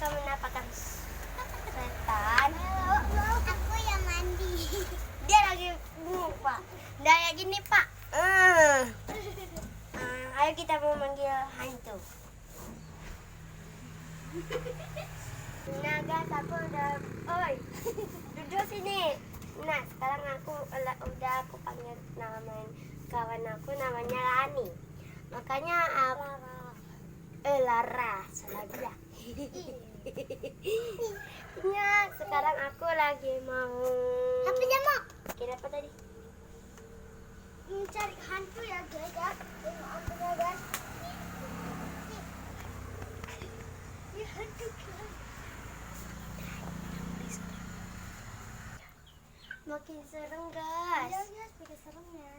akan menampakkan setan. Aku yang mandi. Dia lagi bengong, Pak. Udah kayak gini, Pak. Ayo kita memanggil hantu. Nah guys, aku udah, oi, duduk sini. Nah sekarang udah aku panggil nama kawan aku namanya Lani. Makanya aku Lara, salah dia. Ya, sekarang aku lagi mau. Apa jamu? Kira apa tadi? Mencari hantu ya guys ya. Tengok hantunya guys. Ini hantu guys. Makin serem guys. Iya guys, bikin seremnya.